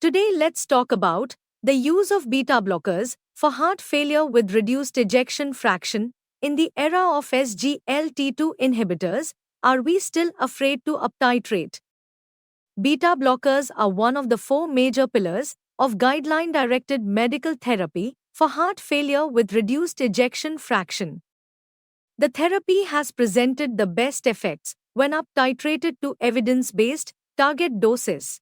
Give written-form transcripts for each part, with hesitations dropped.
Today, let's talk about the use of beta blockers for heart failure with reduced ejection fraction. In the era of SGLT2 inhibitors, are we still afraid to uptitrate? Beta blockers are one of the four major pillars of guideline directed medical therapy for heart failure with reduced ejection fraction. The therapy has presented the best effects when uptitrated to evidence based target doses.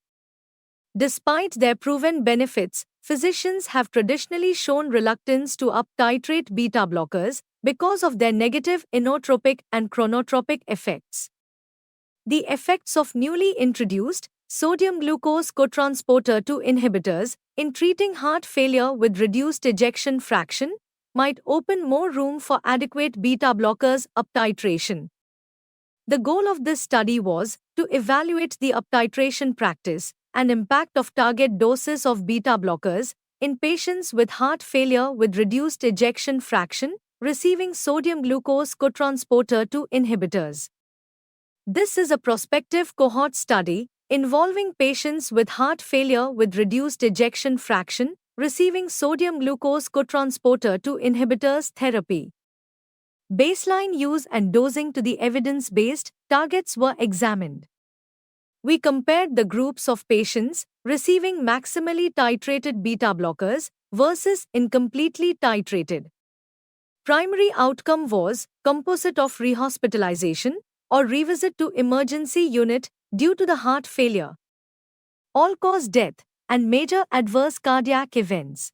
Despite their proven benefits, physicians have traditionally shown reluctance to uptitrate beta blockers because of their negative inotropic and chronotropic effects. The effects of newly introduced sodium glucose cotransporter 2 inhibitors in treating heart failure with reduced ejection fraction might open more room for adequate beta blockers uptitration. The goal of this study was to evaluate the uptitration practice and impact of target doses of beta blockers in patients with heart failure with reduced ejection fraction receiving sodium glucose cotransporter 2 inhibitors. This is a prospective cohort study involving patients with heart failure with reduced ejection fraction receiving sodium glucose cotransporter 2 inhibitors therapy. Baseline use and dosing to the evidence-based targets were examined. We compared the groups of patients receiving maximally titrated beta blockers versus incompletely titrated. Primary outcome was composite of rehospitalization or revisit to emergency unit due to the heart failure, all-cause death, and major adverse cardiac events.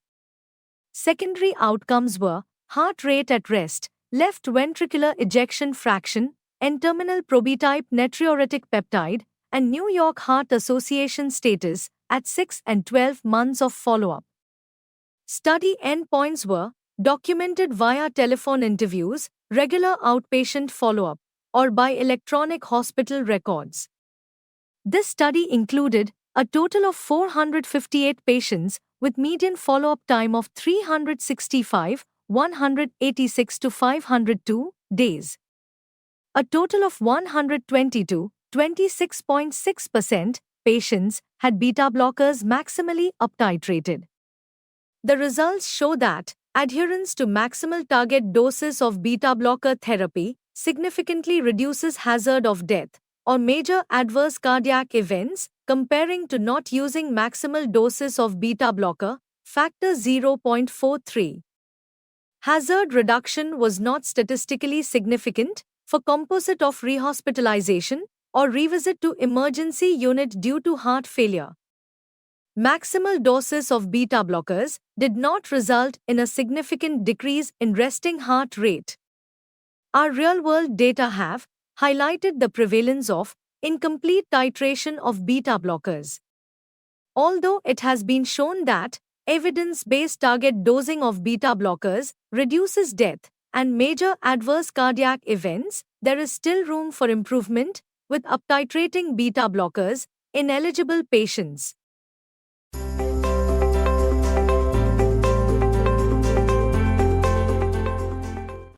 Secondary outcomes were heart rate at rest, left ventricular ejection fraction, N-terminal prototype natriuretic peptide, and New York Heart Association status at 6 and 12 months of follow-up. Study endpoints were documented via telephone interviews, regular outpatient follow-up, or by electronic hospital records. This study included a total of 458 patients with median follow-up time of 365, 186 to 502 days. A total of 122, 26.6% patients had beta blockers maximally uptitrated. The results show that adherence to maximal target doses of beta blocker therapy significantly reduces hazard of death or major adverse cardiac events comparing to not using maximal doses of beta blocker, factor 0.43. Hazard reduction was not statistically significant for composite of rehospitalization or revisit to emergency unit due to heart failure. Maximal doses of beta blockers did not result in a significant decrease in resting heart rate. Our real-world data have highlighted the prevalence of incomplete titration of beta blockers. Although it has been shown that evidence-based target dosing of beta blockers reduces death and major adverse cardiac events, there is still room for improvement with uptitrating beta blockers in eligible patients.